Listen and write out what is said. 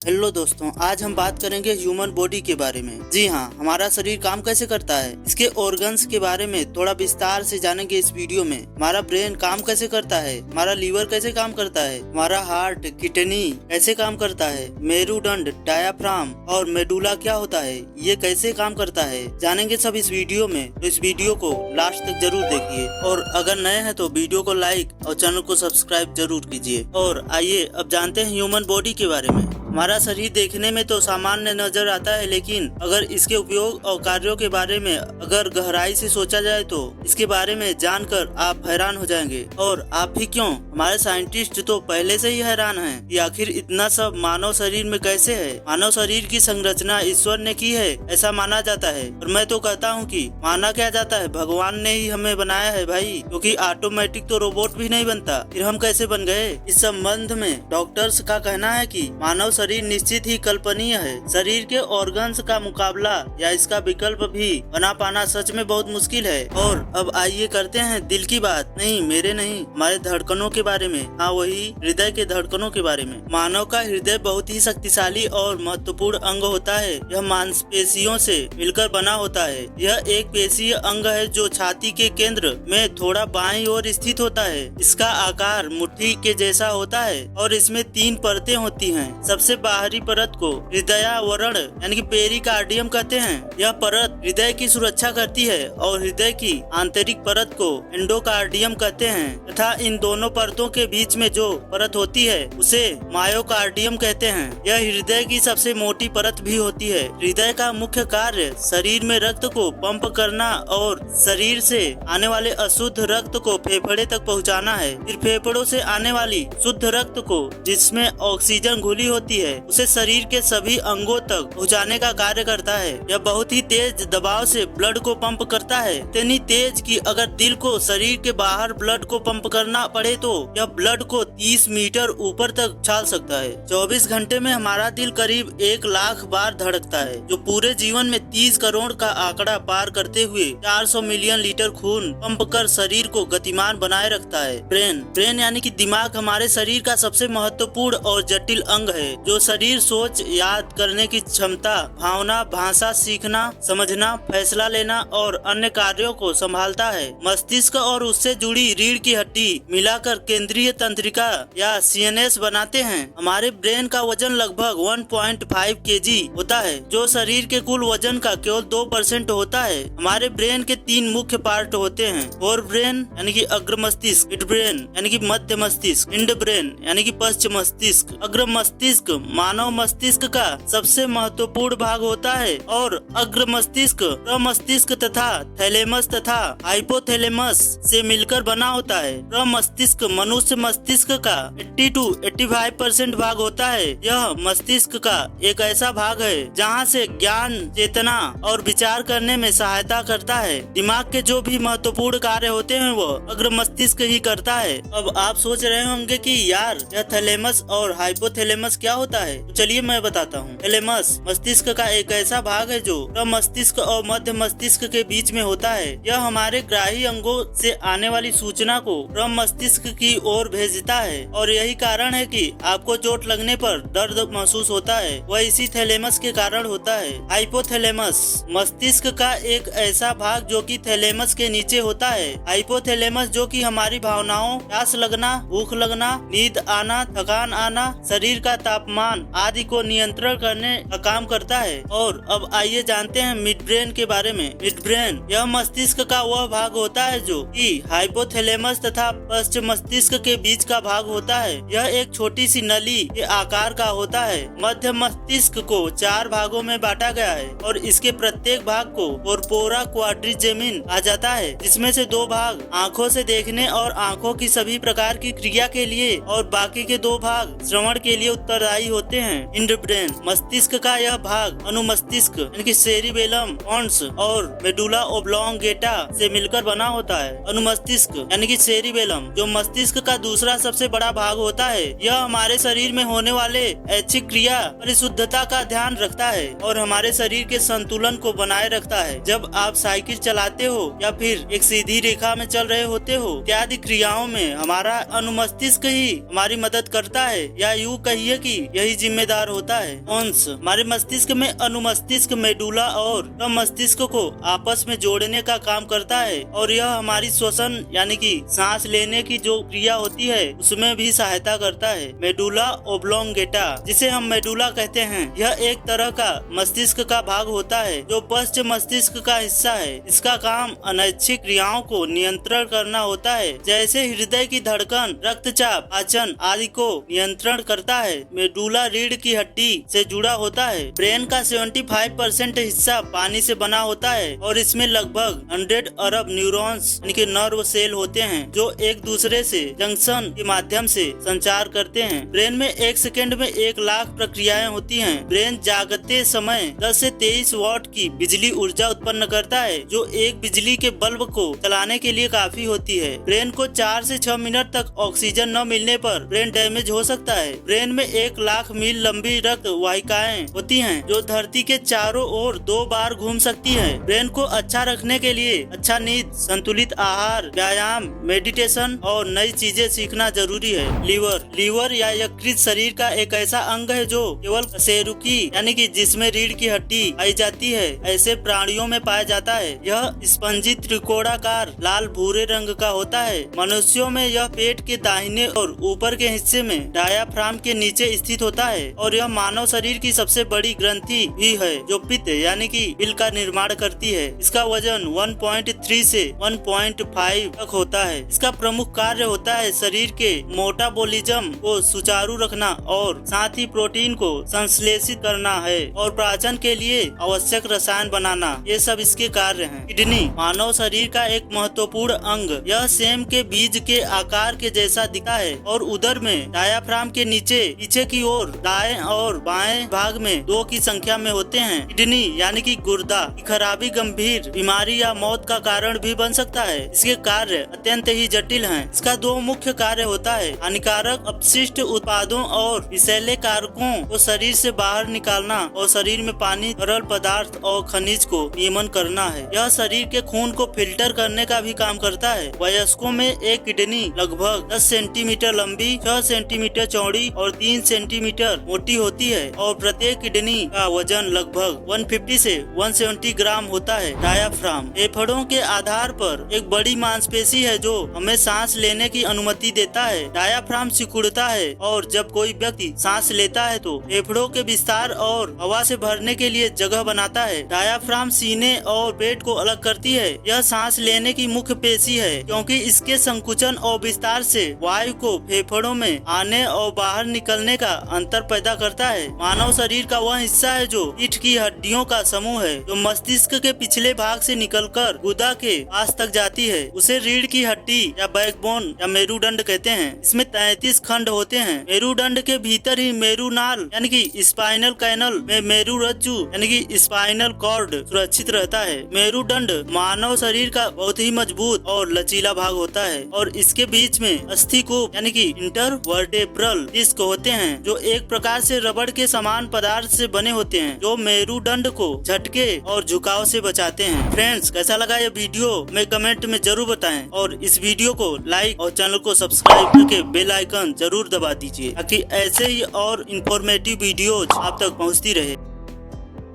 Hello दोस्तों, आज हम बात करेंगे ह्यूमन बॉडी के बारे में। जी हाँ, हमारा शरीर काम कैसे करता है, इसके ऑर्गन्स के बारे में थोड़ा विस्तार से जानेंगे इस वीडियो में। हमारा ब्रेन काम कैसे करता है, हमारा लीवर कैसे काम करता है, हमारा हार्ट किडनी कैसे काम करता है, मेरुदंड डायाफ्राम और मेडुला क्या होता है, ये कैसे काम करता है, जानेंगे सब इस वीडियो में। तो इस वीडियो को लास्ट तक जरूर देखिए और अगर नए हैं तो वीडियो को लाइक और चैनल को सब्सक्राइब जरूर कीजिए। और आइए अब जानते हैं ह्यूमन बॉडी के बारे में। हमारा शरीर देखने में तो सामान्य नजर आता है, लेकिन अगर इसके उपयोग और कार्यों के बारे में अगर गहराई से सोचा जाए तो इसके बारे में जानकर आप हैरान हो जाएंगे। और आप ही क्यों, हमारे साइंटिस्ट तो पहले से ही हैरान हैं कि आखिर इतना सब मानव शरीर में कैसे है। मानव शरीर की संरचना ईश्वर ने की है, ऐसा माना जाता है। और मैं तो कहता हूँ कि माना क्या जाता है, भगवान ने ही हमें बनाया है भाई, क्योंकि ऑटोमेटिक तो रोबोट भी नहीं बनता, फिर हम कैसे बन गए। इस संबंध में डॉक्टर्स का कहना है कि मानव शरीर निश्चित ही कल्पनीय है। शरीर के ऑर्गन्स का मुकाबला या इसका विकल्प भी बना पाना सच में बहुत मुश्किल है। और अब आइए करते हैं दिल की बात, नहीं मेरे नहीं, हमारे धड़कनों के बारे में। हाँ, वही हृदय के धड़कनों के बारे में। मानव का हृदय बहुत ही शक्तिशाली और महत्वपूर्ण अंग होता है। यह मांसपेशियों से मिलकर बना होता है। यह एक पेशीय अंग है जो छाती के केंद्र में थोड़ा बाईं ओर स्थित होता है। इसका आकार मुट्ठी के जैसा होता है और इसमें 3 परतें होती हैं। सबसे बाहरी परत को हृदयावरण यानी कि पेरिकार्डियम कहते हैं। यह परत हृदय की सुरक्षा करती है और हृदय की आंतरिक परत को एंडोकार्डियम कहते हैं तथा इन दोनों परतों के बीच में जो परत होती है उसे मायोकार्डियम कहते हैं। यह हृदय की सबसे मोटी परत भी होती है। हृदय का मुख्य कार्य शरीर में रक्त को पंप करना और शरीर से आने वाले अशुद्ध रक्त को फेफड़े तक पहुंचाना है। फिर फेफड़ों से आने वाली शुद्ध रक्त को, जिसमें ऑक्सीजन घुली होती है, उसे शरीर के सभी अंगों तक पहुंचाने का कार्य करता है। यह बहुत ही तेज दबाव से ब्लड को पंप करता है, इतनी तेज कि अगर दिल को शरीर के बाहर ब्लड को पंप करना पड़े तो यह ब्लड को 30 मीटर ऊपर तक उछाल सकता है। 24 घंटे में हमारा दिल करीब 1 लाख बार धड़कता है, जो पूरे जीवन में 30 करोड़ का आंकड़ा पार करते हुए 400 मिलियन लीटर खून पंप कर शरीर को गतिमान बनाए रखता है। ब्रेन यानी कि दिमाग हमारे शरीर का सबसे महत्वपूर्ण और जटिल अंग है, जो शरीर सोच, याद करने की क्षमता, भावना, भाषा सीखना, समझना, फैसला लेना और अन्य कार्यों को संभालता है। मस्तिष्क और उससे जुड़ी रीढ़ की हड्डी मिलाकर केंद्रीय तंत्रिका या सीएनएस बनाते हैं। हमारे ब्रेन का वजन लगभग 1.5 केजी होता है, जो शरीर के कुल वजन का केवल 2% होता है। हमारे ब्रेन के 3 मुख्य पार्ट होते हैं, फोर ब्रेन यानी कि अग्र मस्तिष्क, मिड ब्रेन यानी कि मध्य मस्तिष्क, इंड ब्रेन यानी कि पश्चिम मस्तिष्क। अग्र मस्तिष्क मानव मस्तिष्क का सबसे महत्वपूर्ण भाग होता है और अग्र मस्तिष्क प्रमस्तिष्क तथा थैलेमस तथा हाइपोथैलेमस से मिलकर बना होता है। प्रमस्तिष्क मनुष्य मस्तिष्क का 80 to 85% भाग होता है। यह मस्तिष्क का एक ऐसा भाग है जहां से ज्ञान, चेतना और विचार करने में सहायता करता है। दिमाग के जो भी महत्वपूर्ण कार्य होते हैं वो अग्र मस्तिष्क ही करता है। अब आप सोच रहे होंगे कि यार यह थैलेमस और हाइपोथैलेमस क्या होता है, तो चलिए मैं बताता हूँ। थैलेमस मस्तिष्क का एक ऐसा भाग है जो प्रमस्तिष्क और मध्य मस्तिष्क के बीच में होता है। यह हमारे ग्राही अंगों से आने वाली सूचना को प्रमस्तिष्क की ओर भेजता है और यही कारण है कि आपको चोट लगने पर दर्द महसूस होता है, वह इसी थैलेमस के कारण होता है। हाइपोथैलेमस मस्तिष्क का एक ऐसा भाग जो कि थैलेमस के नीचे होता है। हाइपोथैलेमस जो कि हमारी भावनाओं, प्यास लगना, भूख लगना, नींद आना, थकान आना, शरीर का तापमान आदि को नियंत्रण करने का काम करता है। और अब आइए जानते हैं मिड ब्रेन के बारे में। मिड ब्रेन यह मस्तिष्क का वह भाग होता है जो कि हाइपोथैलेमस तथा पश्चिम मस्तिष्क के बीच का भाग होता है। यह एक छोटी सी नली के आकार का होता है। मध्य मस्तिष्क को 4 भागों में बांटा गया है और इसके प्रत्येक भाग को कोर्पोरा क्वाड्रिजेमिन आ जाता है, जिसमें से 2 भाग आँखों से देखने और आँखों की सभी प्रकार की क्रिया के लिए और बाकी के 2 भाग श्रवण के लिए उत्तरदायी होते हैं। इंड ब्रेन मस्तिष्क का यह भाग अनुमस्तिष्क यानी कि सेरिबेलम, पॉन्स और मेडुला ओब्लोंगेटा से मिलकर बना होता है। अनुमस्तिष्क यानी कि सेरिबेलम जो मस्तिष्क का दूसरा सबसे बड़ा भाग होता है, यह हमारे शरीर में होने वाले ऐच्छिक क्रिया परिशुद्धता का ध्यान रखता है और हमारे शरीर के संतुलन को बनाए रखता है। जब आप साइकिल चलाते हो या फिर एक सीधी रेखा में चल रहे होते हो, इत्यादि क्रियाओं में हमारा अनुमस्तिष्क ही हमारी मदद करता है, या यूँ कहिए कि यही ही जिम्मेदार होता है। अंश हमारे मस्तिष्क में अनुमस्तिष्क, मेडुला और मस्तिष्क को आपस में जोड़ने का काम करता है और यह हमारी श्वसन यानी कि सांस लेने की जो क्रिया होती है उसमें भी सहायता करता है। मेडुला ओब्लोंगेटा जिसे हम मेडुला कहते हैं, यह एक तरह का मस्तिष्क का भाग होता है जो पश्च मस्तिष्क का हिस्सा है। इसका काम अनैच्छिक क्रियाओं को नियंत्रण करना होता है, जैसे हृदय की धड़कन, रक्तचाप, पाचन आदि को नियंत्रण करता है। मेडुला रीढ़ की हड्डी से जुड़ा होता है। ब्रेन का 75% हिस्सा पानी से बना होता है और इसमें लगभग 100 अरब न्यूरॉन्स यानी कि नर्व सेल होते हैं जो एक दूसरे से जंक्शन के माध्यम से संचार करते हैं। ब्रेन में एक सेकंड में 1 लाख प्रक्रियाएं होती हैं। ब्रेन जागते समय 10 से 23 वाट की बिजली ऊर्जा उत्पन्न करता है जो एक बिजली के बल्ब को चलाने के लिए काफी होती है। ब्रेन को 4 से 6 मिनट तक ऑक्सीजन न मिलने पर ब्रेन डैमेज हो सकता है। ब्रेन में 1 लाख मील लंबी रक्त वाहिकाएं होती हैं जो धरती के चारों ओर 2 बार घूम सकती हैं। ब्रेन को अच्छा रखने के लिए अच्छा नींद, संतुलित आहार, व्यायाम, मेडिटेशन और नई चीजें सीखना जरूरी है। लीवर या यकृत शरीर का एक ऐसा अंग है जो केवल कशेरुकी यानी कि जिसमें रीढ़ की हड्डी पाई जाती है ऐसे प्राणियों में पाया जाता है। यह स्पंजी त्रिकोणाकार लाल भूरे रंग का होता है। मनुष्यों में यह पेट के दाहिने और ऊपर के हिस्से में डायाफ्राम के नीचे स्थित होता है और यह मानव शरीर की सबसे बड़ी ग्रंथि भी है जो पित्त यानी कि बिल का निर्माण करती है। इसका वजन 1.3 से 1.5 तक होता है। इसका प्रमुख कार्य होता है शरीर के मेटाबॉलिज्म को सुचारू रखना और साथ ही प्रोटीन को संश्लेषित करना है और पाचन के लिए आवश्यक रसायन बनाना, ये सब इसके कार्य हैं। किडनी मानव शरीर का एक महत्वपूर्ण अंग, यह सेम के बीज के आकार के जैसा दिखता है और उदर में डायाफ्राम के नीचे पीछे की ओर दाएं और बाएं भाग में 2 की संख्या में होते हैं। किडनी यानी कि गुर्दा की खराबी गंभीर बीमारी या मौत का कारण भी बन सकता है। इसके कार्य अत्यंत ही जटिल हैं। इसका 2 मुख्य कार्य होता है, हानिकारक अपशिष्ट उत्पादों और विषैले कारकों को शरीर से बाहर निकालना और शरीर में पानी, तरल पदार्थ और खनिज को नियमन करना है। यह शरीर के खून को फिल्टर करने का भी काम करता है। वयस्कों में एक किडनी लगभग 10 सेंटीमीटर लंबी, 6 सेंटीमीटर चौड़ी और 3 सेंटीमीटर मोटी होती है और प्रत्येक किडनी का वजन लगभग 150 से 170 ग्राम होता है। डायाफ्राम फेफड़ों के आधार पर एक बड़ी मांसपेशी है जो हमें सांस लेने की अनुमति देता है। डायाफ्राम सिकुड़ता है और जब कोई व्यक्ति सांस लेता है तो फेफड़ों के विस्तार और हवा से भरने के लिए जगह बनाता है। डायाफ्राम सीने और पेट को अलग करती है। यह सांस लेने की मुख्य पेशी है क्योंकि इसके संकुचन और विस्तार से वायु को फेफड़ों में आने और बाहर निकलने का अंतर पैदा करता है। मानव शरीर का वह हिस्सा है जो पीठ की हड्डियों का समूह है जो मस्तिष्क के पिछले भाग से निकलकर गुदा के पास तक जाती है। उसे रीढ़ की हड्डी या बैकबोन या मेरुदंड कहते हैं। इसमें 33 खंड होते हैं। मेरुदंड के भीतर ही मेरुनाल यानी कि स्पाइनल कैनल में मेरुरज्जु यानी कि स्पाइनल कॉर्ड सुरक्षित रहता है। मेरुदंड मानव शरीर का बहुत ही मजबूत और लचीला भाग होता है और इसके बीच में अस्थिकूप यानी कि इंटरवर्टेब्रल डिस्क होते हैं जो एक प्रकार से रबड़ के समान पदार्थ से बने होते हैं जो मेरुदंड को झटके और झुकाव से बचाते हैं। फ्रेंड्स, कैसा लगा ये वीडियो में कमेंट में जरूर बताएं और इस वीडियो को लाइक और चैनल को सब्सक्राइब करके बेल आइकन जरूर दबा दीजिए ताकि ऐसे ही और इंफॉर्मेटिव वीडियोज आप तक पहुंचती रहे।